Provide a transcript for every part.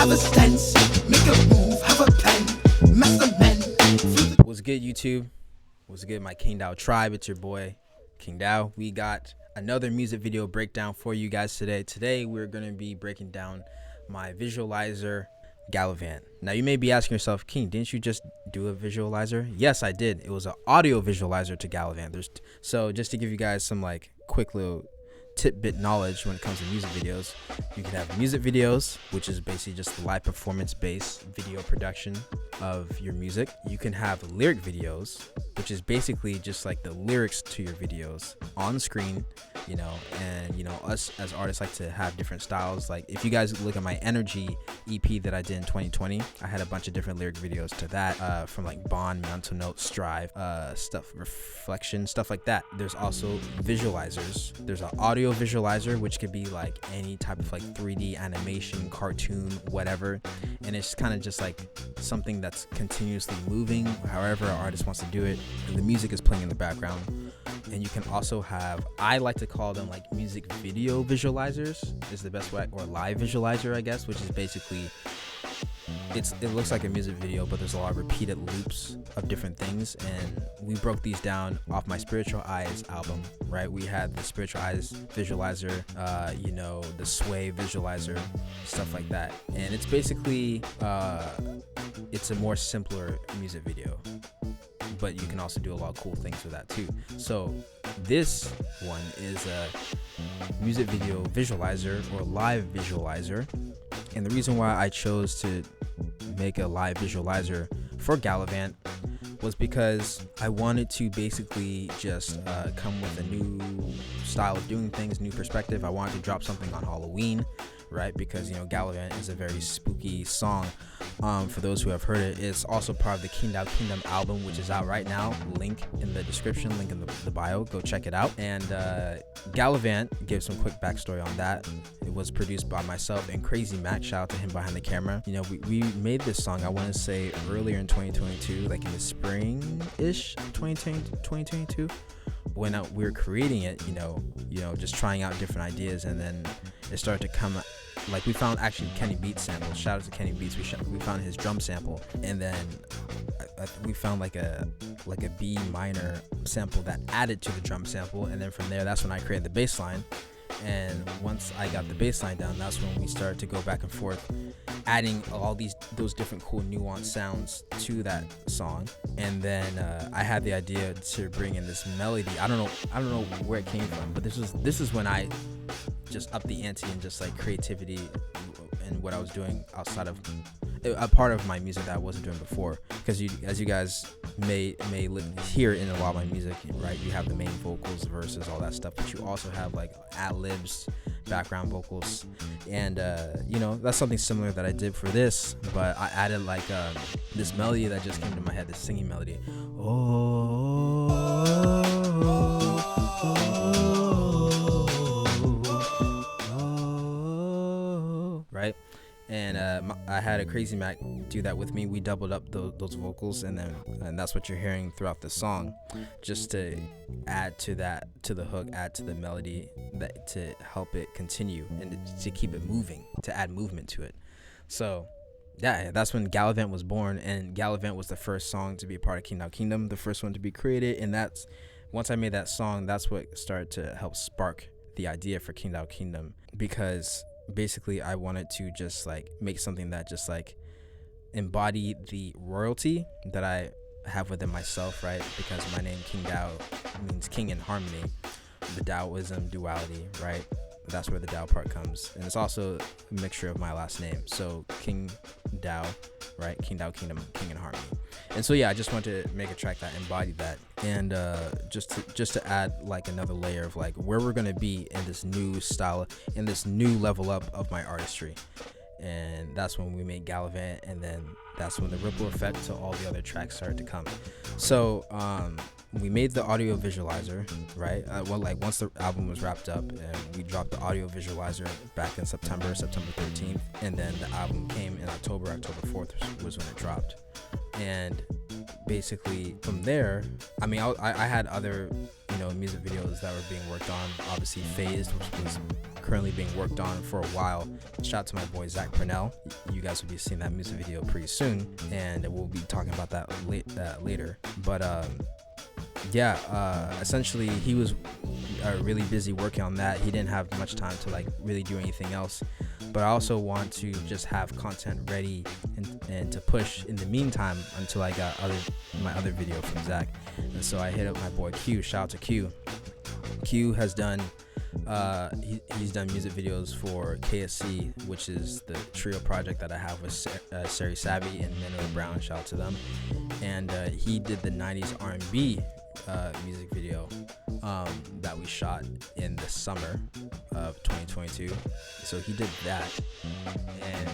have a stance, make a move, have a plan, master man. What's good, YouTube? What's good, my KingDow tribe? It's your boy KingDow. We got another music video breakdown for you guys today. Today we're going to be breaking down my visualizer Gallivant. Now you may be asking yourself, King, didn't you just do a visualizer? Yes, I did. It was an audio visualizer to Gallivant. So just to give you guys some like quick little tidbit knowledge when it comes to music videos, you can have music videos, which is basically just the live performance based video production of your music. You can have lyric videos, which is basically just like the lyrics to your videos on screen, you know. And you know, us as artists like to have different styles. Like if you guys look at my Energy EP that I did in 2020, I had a bunch of different lyric videos to that, from like Bond, Mental Note, Strive, stuff, Reflection, stuff like that. There's also visualizers. There's an audio visualizer, which could be like any type of like 3D animation, cartoon, whatever, and it's kind of just like something that's continuously moving however an artist wants to do it, and the music is playing in the background. And you can also have, I like to call them like music video visualizers is the best way, or live visualizer, I guess, which is basically it looks like a music video, but there's a lot of repeated loops of different things. And we broke these down off my Spiritual Eyes album, right? We had the Spiritual Eyes visualizer, you know, the Sway visualizer, stuff like that. And it's basically it's a more simpler music video, but you can also do a lot of cool things with that too. So this one is a music video visualizer or live visualizer. And the reason why I chose to make a live visualizer for Gallivant was because I wanted to basically just come with a new style of doing things, new perspective. I wanted to drop something on Halloween, right? Because, you know, Gallivant is a very spooky song. For those who have heard it, it's also part of the KingDow KingDom album, which is out right now. Link in the description, link in the bio. Go check it out. And Gallivant gives some quick backstory on that. It was produced by myself and Crazy Mac. Shout out to him behind the camera. You know, we made this song, I want to say earlier in 2022, like in the spring-ish 2022. When we were creating it, you know, just trying out different ideas, and then it started to come. Like we found actually Kenny Beats samples. Shout out to Kenny Beats. We found his drum sample, and then we found like a B minor sample that added to the drum sample, and then from there, that's when I created the bass line. And once I got the bass line down, that's when we started to go back and forth, adding all those different cool nuanced sounds to that song. And then I had the idea to bring in this melody. I don't know where it came from, but this is when I just upped the ante and just like creativity and what I was doing outside of a part of my music that I wasn't doing before. Because as you guys may hear in a lot of my music, right, you have the main vocals, verses, all that stuff, but you also have like ad-libs, background vocals, and you know, that's something similar that I did for this, but I added like this melody that just came to my head, this singing melody. Right? And I had a Crazy Mac do that with me. We doubled up those vocals, and that's what you're hearing throughout the song, just to add to the hook, add to the melody, that to help it continue and to keep it moving, to add movement to it. So yeah, that's when Gallivant was born, and Gallivant was the first song to be a part of KingDow KingDom, the first one to be created. And that's once I made that song, that's what started to help spark the idea for KingDow KingDom, because basically I wanted to just like make something that just like embody the royalty that I have within myself, right? Because my name KingDow means king in harmony, the Taoism duality, right? That's where the Tao part comes, and it's also a mixture of my last name, so KingDow, right? KingDow KingDom, king in harmony. And so yeah, I just wanted to make a track that embodied that, and just to add like another layer of like where we're gonna be in this new style, in this new level up of my artistry. And that's when we made Gallivant, and then that's when the ripple effect to all the other tracks started to come. So we made the audio visualizer, right? Well, like once the album was wrapped up, and we dropped the audio visualizer back in September 13th, and then the album came in October 4th was when it dropped. And basically from there, I mean, I had other, you know, music videos that were being worked on. Obviously Phased, which was currently being worked on for a while. Shout out to my boy Zach Purnell. You guys will be seeing that music video pretty soon, and we'll be talking about that later. But essentially he was really busy working on that. He didn't have much time to like really do anything else. But I also want to just have content ready and to push in the meantime until I got my other video from Zach. And so I hit up my boy Q. Shout out to Q. Q has done he's done music videos for KSC, which is the trio project that I have with Sari Savvy and Manuel Brown. Shout out to them. And he did the 90s R&B music video that we shot in the summer of 2022. So he did that, and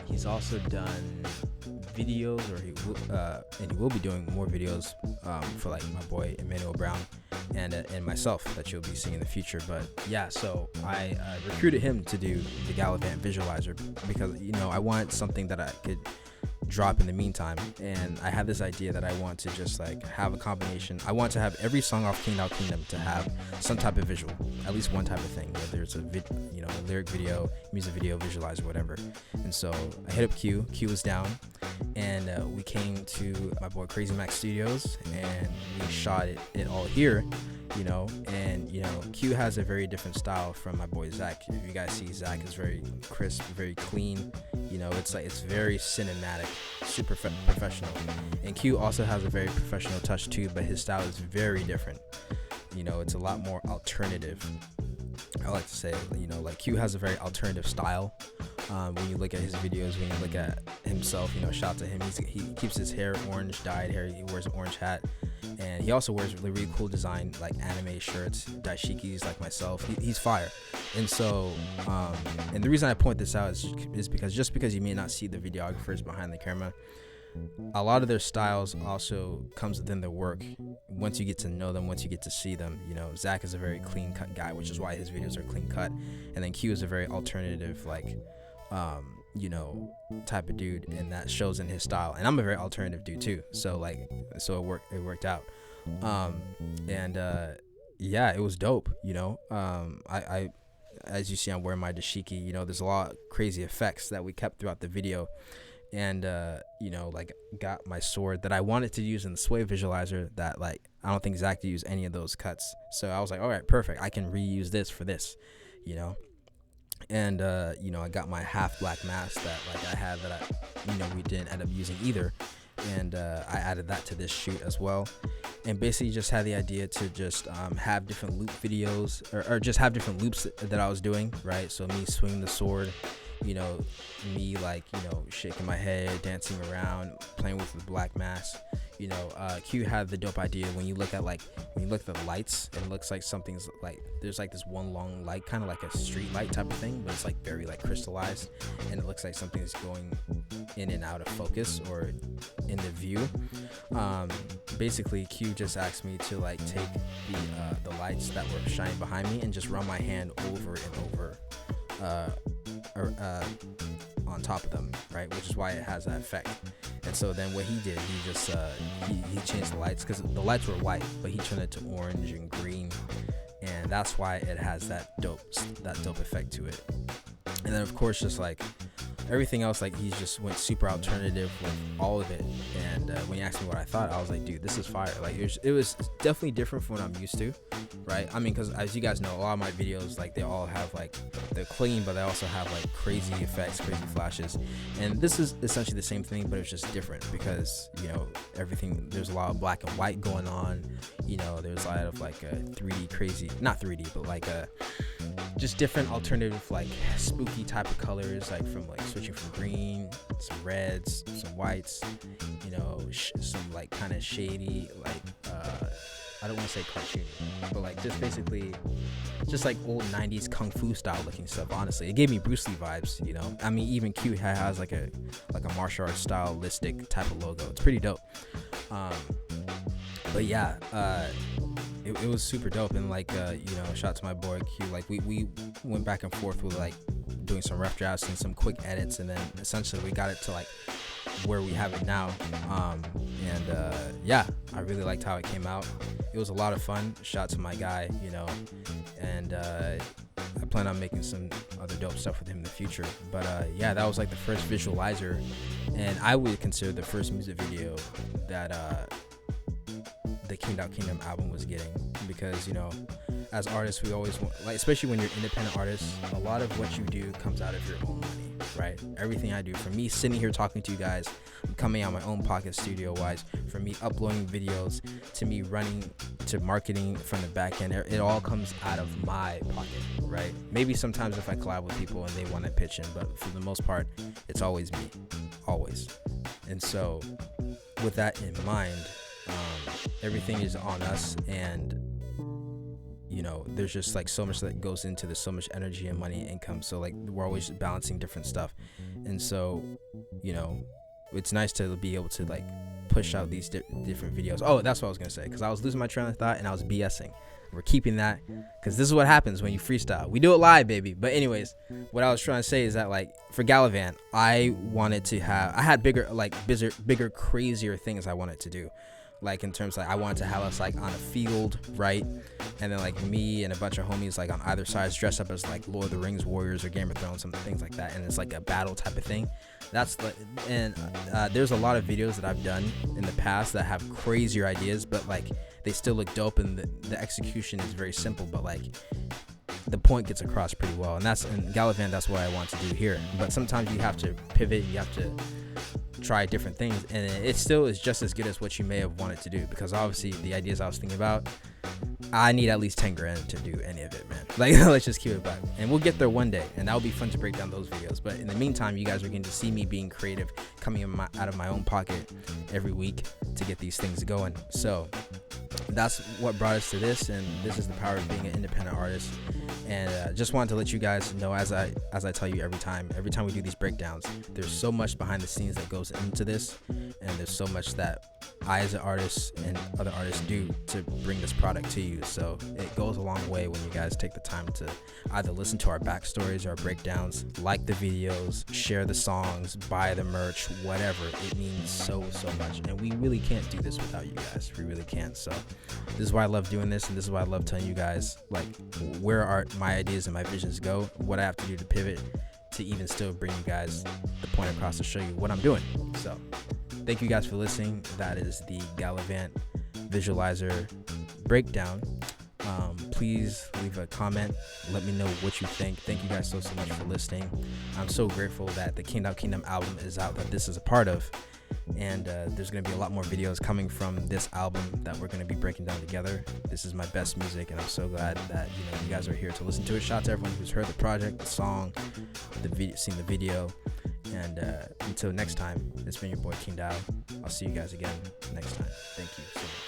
he's also done videos, and he will be doing more videos for like my boy Emmanuel Brown and myself that you'll be seeing in the future. But yeah, so I recruited him to do the Gallivant visualizer because I want something that I could drop in the meantime, and I have this idea that I want to just like have a combination. I want to have every song off KingDow KingDom to have some type of visual, at least one type of thing, whether it's a lyric video, music video, visualizer, whatever. And so I hit up Q was down, and we came to my boy Crazy Max Studios, and we shot it all here. And Q has a very different style from my boy Zach. If you guys see, Zach is very crisp, very clean. It's very cinematic, super professional. And Q also has a very professional touch too, but his style is very different. It's a lot more alternative. I like to say, like Q has a very alternative style. When you look at his videos, when you look at himself, shout out to him. He keeps his hair orange, dyed hair. He wears an orange hat, and he also wears really cool design like anime shirts, dashikis like myself. He's fire. And so, and the reason I point this out is because just because you may not see the videographers behind the camera, a lot of their styles also comes within their work. Once you get to know them, once you get to see them, Zach is a very clean cut guy, which is why his videos are clean cut. And then Q is a very alternative, like, type of dude, and that shows in his style. And I'm a very alternative dude too. So it worked out. It was dope. I as you see, I'm wearing my dashiki. There's a lot of crazy effects that we kept throughout the video. And got my sword that I wanted to use in the Sway visualizer that I don't think Zach used any of those cuts. So I was like, all right, perfect, I can reuse this for this. And I got my half black mask that I had that we didn't end up using either, and I added that to this shoot as well. And basically just had the idea to just have different loop videos or just have different loops that I was doing, right? So me swinging the sword, me shaking my head, dancing around, playing with the black mask. Q had the dope idea. When you look at the lights, it looks like something's like there's this one long light, kind of like a street light type of thing, but it's very crystallized, and it looks like something's going in and out of focus or in the view. Basically Q just asked me to take the lights that were shining behind me and just run my hand over and over on top of them, right? Which is why it has that effect. And so then what he did, he just he changed the lights, because the lights were white, but he turned it to orange and green, and that's why it has that dope effect to it. And then of course just everything else, he just went super alternative with all of it. And when you asked me what I thought, I was like, dude, this is fire. It was definitely different from what I'm used to, right? I mean, because as you guys know, a lot of my videos, they all have they're clean, but they also have crazy effects, crazy flashes. And this is essentially the same thing, but it's just different because everything, there's a lot of black and white going on. There's a lot of a 3D crazy, not 3D, but just different alternative spooky type of colors, from switching from green, some reds, some whites, some kind of shady, I don't want to say cartoony, but just basically just old 90s kung fu style looking stuff. Honestly, it gave me Bruce Lee vibes. I mean, even Q has a martial arts stylistic type of logo. It's pretty dope. But yeah, it was super dope. And shout out to my boy Q. We went back and forth with doing some rough drafts and some quick edits, and then essentially we got it to where we have it now. Yeah, I really liked how it came out. It was a lot of fun. Shout out to my guy, and I plan on making some other dope stuff with him in the future. But yeah, that was like the first visualizer, and I would consider the first music video that the KingDow KingDom album was getting, because as artists, we always want, like, especially when you're independent artists, a lot of what you do comes out of your own money, right? Everything I do, from me sitting here talking to you guys, I'm coming out my own pocket studio wise, from me uploading videos to me running to marketing from the back end, it all comes out of my pocket, right? Maybe sometimes if I collab with people and they want to pitch in, but for the most part, it's always me, always. And so with that in mind, everything is on us, and there's just like so much that goes into this, so much energy and money and income, so like we're always balancing different stuff. And so it's nice to be able to like push out these different videos. Oh, that's what I was gonna say, because I was losing my train of thought and I was BSing. We're keeping that, because this is what happens when you freestyle. We do it live, baby. But anyways, what I was trying to say is that, like, for Gallivant, I had bigger, crazier things I wanted to do. Like, in terms, like, I wanted to have us like on a field, right? And then like me and a bunch of homies like on either side dressed up as like Lord of the Rings warriors or Game of Thrones, some things like that. And it's like a battle type of thing. There's a lot of videos that I've done in the past that have crazier ideas, but like they still look dope, and the execution is very simple, but like the point gets across pretty well. And Gallivant, that's what I want to do here. But sometimes you have to pivot, you have to try different things, and it still is just as good as what you may have wanted to do, because obviously the ideas I was thinking about, I need at least 10 grand to do any of it, man. Like, let's just keep it back, and we'll get there one day, and that'll be fun to break down those videos. But in the meantime, you guys are getting to see me being creative, coming out of my own pocket every week to get these things going. So that's what brought us to this, and this is the power of being an independent artist. And just wanted to let you guys know, as I tell you every time we do these breakdowns, there's so much behind the scenes that goes into this, and there's so much that I as an artist and other artists do to bring this product to you. So it goes a long way when you guys take the time to either listen to our backstories or our breakdowns, like the videos, share the songs, buy the merch, whatever. It means so much, and we really can't do this without you guys. We really can't. So this is why I love doing this, and this is why I love telling you guys like where my ideas and my visions go, what I have to do to pivot to even still bring you guys the point across to show you what I'm doing. So thank you guys for listening. That is the Gallivant visualizer breakdown. Please leave a comment, let me know what you think. Thank you guys so much for listening. I'm so grateful that the KingDow KingDom album is out, that this is a part of, and there's going to be a lot more videos coming from this album that we're going to be breaking down together. This is my best music, and I'm so glad that you guys are here to listen to it. Shout out to everyone who's heard the project, the song, seen the video. And until next time, it's been your boy KingDow. I'll see you guys again next time. Thank you so much.